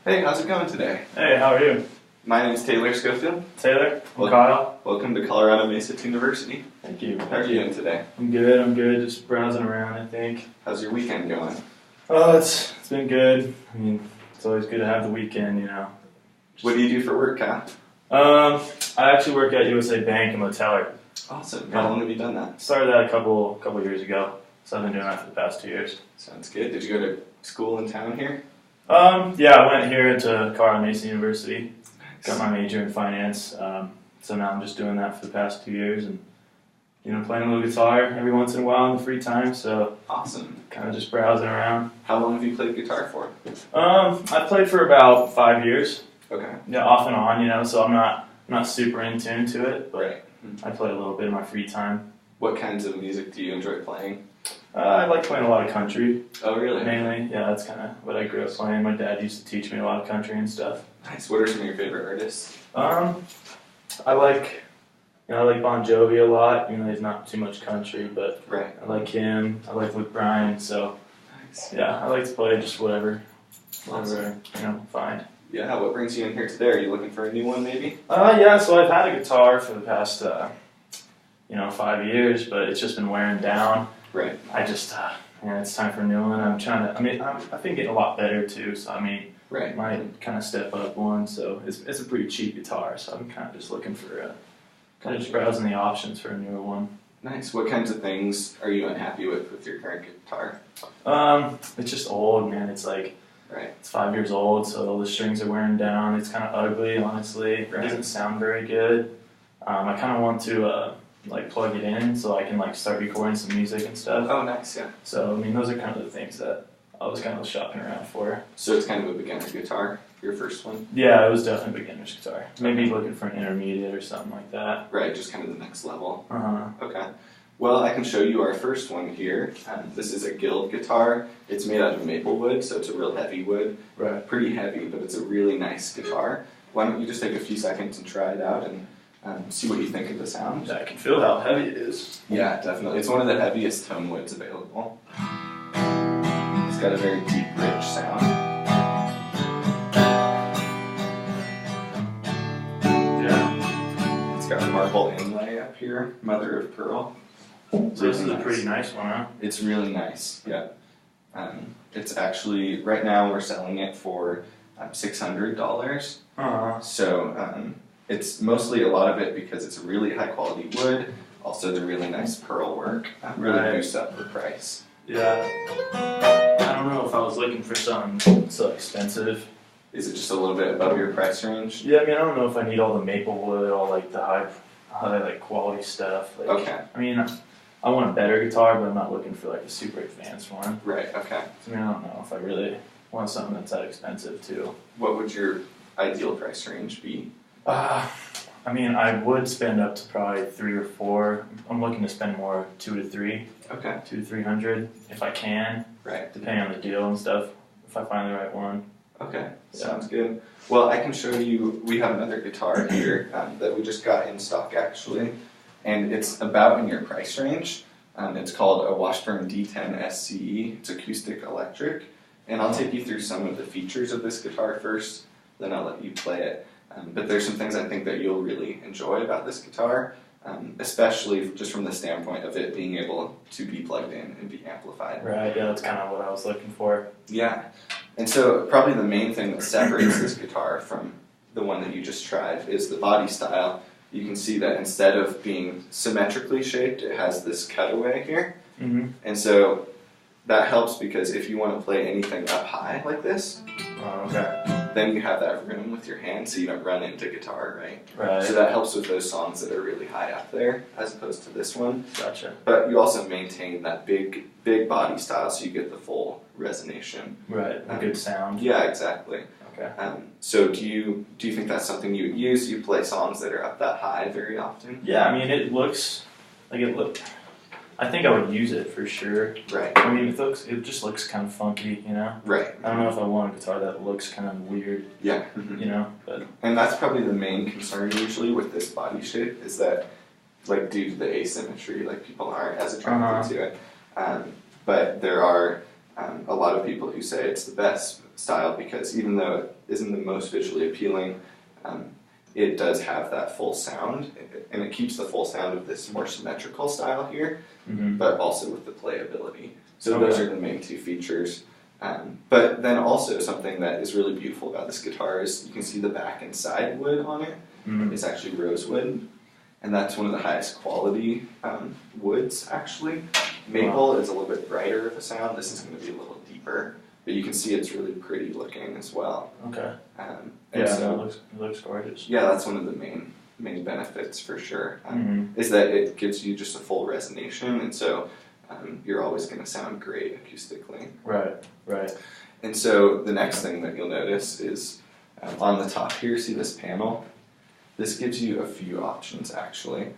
Hey, how's it going today? Hey, how are you? My name's Taylor Schofield. Taylor? I'm Well- Kyle. Welcome to Colorado Mesa University. Thank you. How are you doing today? I'm good. Just browsing around, I think. How's your weekend going? Oh, it's been good. I mean, it's always good to have the weekend, you know. What do you do for work, Kyle? I actually work at USA Bank. I'm a teller. Awesome. How long have you done that? Started that a couple years ago, so I've been doing that for the past 2 years. Sounds good. Did you go to school in town here? Yeah, I went here to Colorado Mesa University. Got my major in finance. So now I'm just doing that for the past 2 years and, you know, playing a little guitar every once in a while in the free time. So Awesome. kind of just browsing around. How long have you played guitar for? I played for about 5 years. Okay. Yeah, off and on, you know. So I'm not super in tune to it, but Right. I play a little bit in my free time. What kinds of music do you enjoy playing? I like playing a lot of country, Oh, really? mainly. Yeah, that's kind of what I grew up playing. My dad used to teach me a lot of country and stuff. Nice. What are some of your favorite artists? I like Bon Jovi a lot. You know, he's not too much country, but Right. I like him. I like Luke Bryan. So Nice. yeah, I like to play just whatever Awesome. I, you know, find. Yeah, what brings you in here today? Are you looking for a new one, maybe? Yeah. So I've had a guitar for the past 5 years, but it's just been wearing down. Right. I just it's time for a new one. I've been getting a lot better too. So I Right. might kind of step up one. So it's a pretty cheap guitar. So I'm kind of just looking for kind of just browsing the options for a newer one. Nice. What kinds of things are you unhappy with your current guitar? It's just old, man. It's like Right. it's 5 years old, so the strings are wearing down. It's kind of ugly, honestly. It Right. doesn't sound very good. I kind of want to plug it in so I can start recording some music and stuff. Oh, nice. Yeah. So I mean, those are kind of the things that I was kind of shopping around for. So it's kind of a beginner guitar, your first one? Yeah, it was definitely beginner's guitar. Maybe looking for an intermediate or something like that. Right, just kind of the next level. Uh-huh. Okay. Well, I can show you our first one here. This is a Guild guitar. It's made out of maple wood, so it's a real heavy wood. Right. Pretty heavy, but it's a really nice guitar. Why don't you just take a few seconds and try it out and see what you think of the sound? I can feel how heavy it is. Yeah, definitely. It's one of the heaviest tone woods available. It's got a very deep, rich sound. Yeah. It's got a marble inlay up here, mother of pearl. So this is a nice. pretty nice one, huh? It's really nice, yeah. It's actually, right now we're selling it for $600. Uh-huh. So it's mostly a lot of it because it's a really high quality wood, also the really nice pearl work, really Right. boosts up the price. Yeah. I don't know if I was looking for something so expensive. Is it just a little bit above your price range? Yeah, I mean, I don't know if I need all the maple wood, all the high quality stuff. Okay, I mean, I want a better guitar, but I'm not looking for a super advanced one. right, okay. I mean, I don't know if I really want something that's that expensive too. What would your ideal price range be? I mean, I would spend up to probably 3 or 4. I'm looking to spend more, 2 to 3, Okay, 2 to 300 if I can, right, depending on the deal and stuff. If I find the right one. okay, Yeah. sounds good. Well, I can show you, we have another guitar here that we just got in stock actually, and it's about in your price range. It's called a Washburn D10 SCE. It's acoustic electric, and I'll take you through some of the features of this guitar first, then I'll let you play it. But there's some things I think that you'll really enjoy about this guitar, especially just from the standpoint of it being able to be plugged in and be amplified. Right, yeah, that's kind of what I was looking for. Yeah, and so probably the main thing that separates this guitar from the one that you just tried is the body style. You can see that instead of being symmetrically shaped, it has this cutaway here. Mm-hmm. And so that helps because if you want to play anything up high like this, Oh, okay. then you have that room with your hand so you don't run into guitar, right? Right. So that helps with those songs that are really high up there as opposed to this one. Gotcha. But you also maintain that big body style so you get the full resonation. Right. A good sound. Yeah, exactly. Okay. So do you think that's something you would use? You play songs that are up that high very often? Yeah, I mean, it looks like it look. I think I would use it for sure. Right. I mean, it just looks kind of funky, you know. Right. I don't know if I want a guitar that looks kind of weird, Yeah. you know. But And that's probably the main concern usually with this body shape is that, due to the asymmetry, people aren't as attracted to it. But there are a lot of people who say it's the best style because even though it isn't the most visually appealing, it does have that full sound, and it keeps the full sound of this more symmetrical style here, but also with the playability. So those are the main two features. But then also something that is really beautiful about this guitar is you can see the back and side wood on it. It's actually rosewood, and that's one of the highest quality woods actually. Maple is a little bit brighter of a sound. This is going to be a little deeper, but you can see it's really pretty looking as well. Okay. And so, it looks gorgeous. yeah, that's one of the main benefits for sure. Is that it gives you just a full resonation, and so you're always going to sound great acoustically. Right. And so the next thing that you'll notice is on the top here, see this panel? This gives you a few options actually.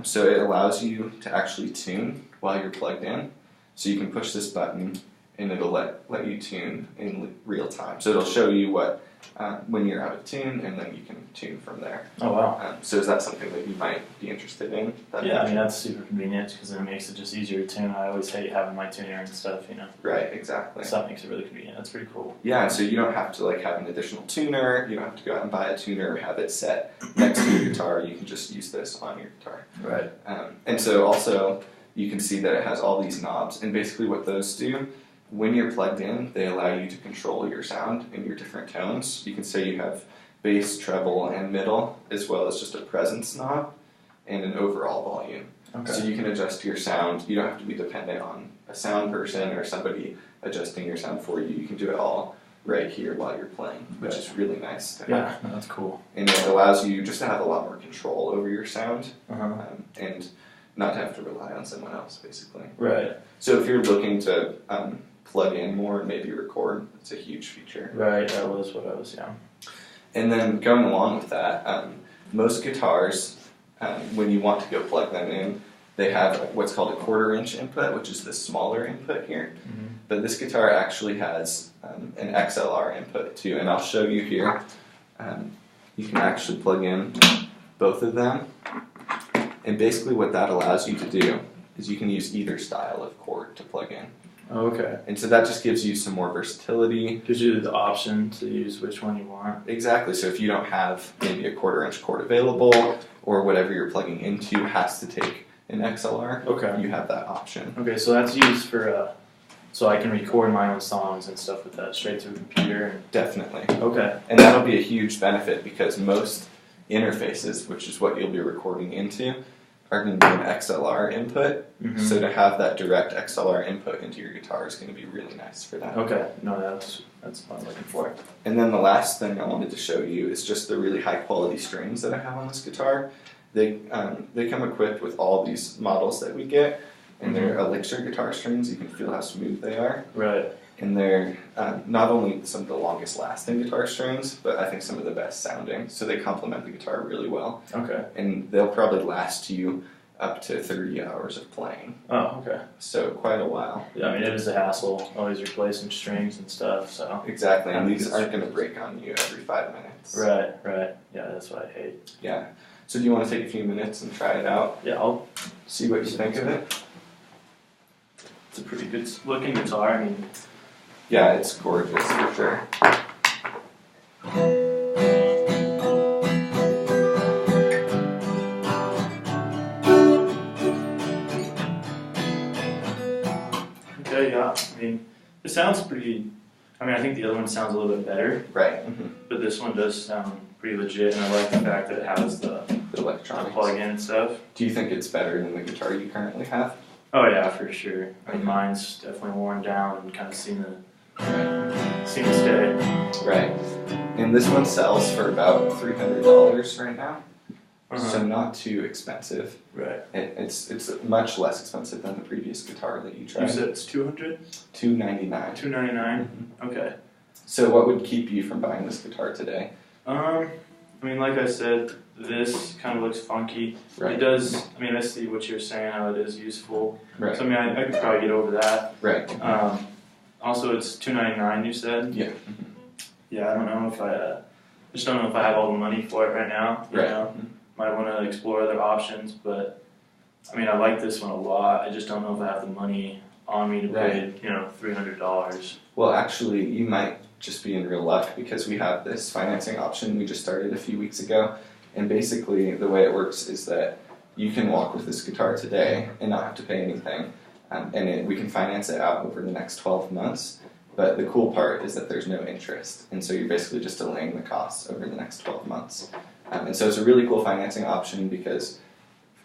So it allows you to actually tune while you're plugged in. So you can push this button and it'll let you tune in real time. So it'll show you what when you're out of tune, and then you can tune from there. Oh wow. So is that something that you might be interested in? Yeah, I mean that's super convenient because it makes it just easier to tune. I always hate having my tuner and stuff, you know. Right, exactly. So that makes it really convenient. That's pretty cool. Yeah, and so you don't have to like have an additional tuner. You don't have to go out and buy a tuner or have it set next to your guitar. You can just use this on your guitar. Right. And so also you can see that it has all these knobs, and basically what those do, when you're plugged in, they allow you to control your sound in your different tones. You can say you have bass, treble, and middle, as well as just a presence knob and an overall volume. Okay. So you can adjust your sound. You don't have to be dependent on a sound person or somebody adjusting your sound for you. You can do it all right here while you're playing, which is really nice to have. Yeah, no, that's cool. And it allows you just to have a lot more control over your sound, and not to have to rely on someone else, basically. Right. So if you're looking to plug in more and maybe record, it's a huge feature. Right, that was what I was, yeah. And then going along with that, most guitars, when you want to go plug them in, they have what's called a 1/4 inch input, which is the smaller input here. But this guitar actually has an XLR input too, and I'll show you here. You can actually plug in both of them, and basically what that allows you to do is you can use either style of cord to plug in. Okay. And so that just gives you some more versatility. Gives you the option to use which one you want. Exactly. So if you don't have maybe a 1/4 inch cord available, or whatever you're plugging into has to take an XLR, Okay. you have that option. Okay, so that's used for, so I can record my own songs and stuff with that straight through a computer. Definitely. Okay. And that'll be a huge benefit because most interfaces, which is what you'll be recording into, are going to be an XLR input. So to have that direct XLR input into your guitar is going to be really nice for that. Okay, no, that's what I'm looking for. And then the last thing I wanted to show you is just the really high quality strings that I have on this guitar. They come equipped with all these models that we get, and they're Elixir guitar strings. You can feel how smooth they are. Right. And they're not only some of the longest lasting guitar strings, but I think some of the best sounding. So they complement the guitar really well. Okay. And they'll probably last you up to 30 hours of playing. Oh, okay. So quite a while. Yeah, I mean, it is a hassle, always replacing strings and stuff, so. Exactly, and these aren't going to break on you every 5 minutes. Right. Yeah, that's what I hate. Yeah. So do you want to take a few minutes and try it out? Yeah, I'll See what you think of it? It's a pretty good looking guitar, I mean. Yeah, it's gorgeous for sure. Okay, yeah, I mean, it sounds pretty, I think the other one sounds a little bit better, Right. but this one does sound pretty legit, and I like the fact that it has the The electronics. plug-in and stuff. Do you think it's better than the guitar you currently have? Oh yeah, for sure. I mean, mine's definitely worn down and kind of seen the stay. Right. And this one sells for about $300 right now. So not too expensive. Right. It's much less expensive than the previous guitar that you tried. You said it's 200? $299. $299? Okay. So what would keep you from buying this guitar today? I mean, like I said, this kind of looks funky. Right. It does, I mean, I see what you're saying, how it is useful. Right. So, I mean, I could probably get over that. Right. Also, it's $299, you said? Yeah. Yeah, I don't know if I just don't know if I have all the money for it right now. You Right. know? Might want to explore other options, but I mean, I like this one a lot. I just don't know if I have the money on me to pay, $300. Well, actually, you might just be in real luck because we have this financing option we just started a few weeks ago. And basically, the way it works is that you can walk with this guitar today and not have to pay anything. We can finance it out over the next 12 months. But the cool part is that there's no interest. And so you're basically just delaying the costs over the next 12 months. And so it's a really cool financing option because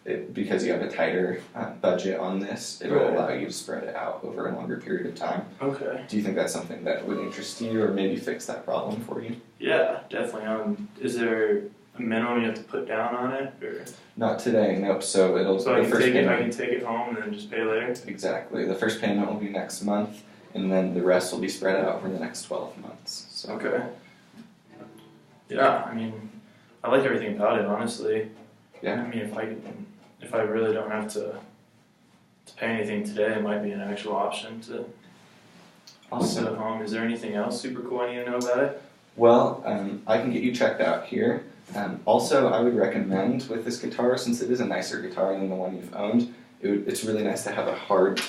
you have a tighter budget on this. It will allow you to spread it out over a longer period of time. Okay. Do you think that's something that would interest you or maybe fix that problem for you? Yeah, definitely. Is there a minimum you have to put down on it, or? Not today, nope. So I can take it home and then just pay later? Exactly. The first payment will be next month, and then the rest will be spread out over the next 12 months. So. Okay. Yeah, I mean, I like everything about it, honestly. Yeah. I mean, if I really don't have to pay anything today, it might be an actual option to sit at home. Is there anything else super cool I need to know about it? Well, I can get you checked out here. Also, I would recommend with this guitar, since it is a nicer guitar than the one you've owned, it's really nice to have a hard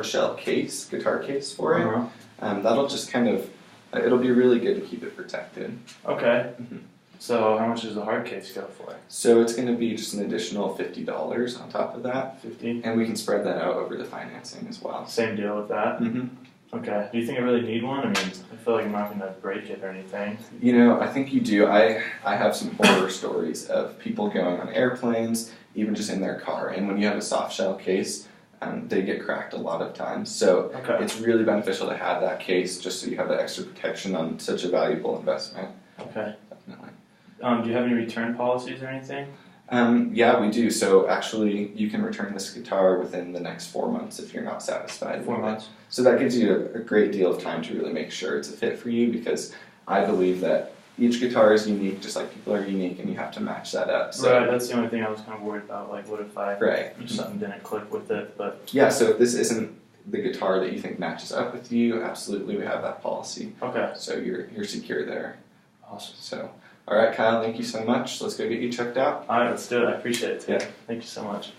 shell case, guitar case for it. Uh-huh. That'll just it'll be really good to keep it protected. Okay. Mm-hmm. So how much does the hard case go for? So it's going to be just an additional $50 on top of that. 50. And we can spread that out over the financing as well. Same deal with that? Mm-hmm. Okay. Do you think I really need one? I mean, I feel like I'm not going to break it or anything. You know, I think you do. I have some horror stories of people going on airplanes, even just in their car. And when you have a soft shell case, they get cracked a lot of times. So It's really beneficial to have that case just so you have that extra protection on such a valuable investment. Okay. Definitely. Do you have any return policies or anything? Yeah, we do. So actually, you can return this guitar within the next 4 months if you're not satisfied. 4 months. So that gives you a great deal of time to really make sure it's a fit for you, because I believe that each guitar is unique, just like people are unique, and you have to match that up. So, right, that's the only thing I was kind of worried about. Like, what if something didn't click with it? But yeah, so if this isn't the guitar that you think matches up with you, absolutely, we have that policy. Okay. So you're secure there. Awesome. So, all right, Kyle, thank you so much. Let's go get you checked out. All right, let's do it. I appreciate it, too. Yeah. Thank you so much.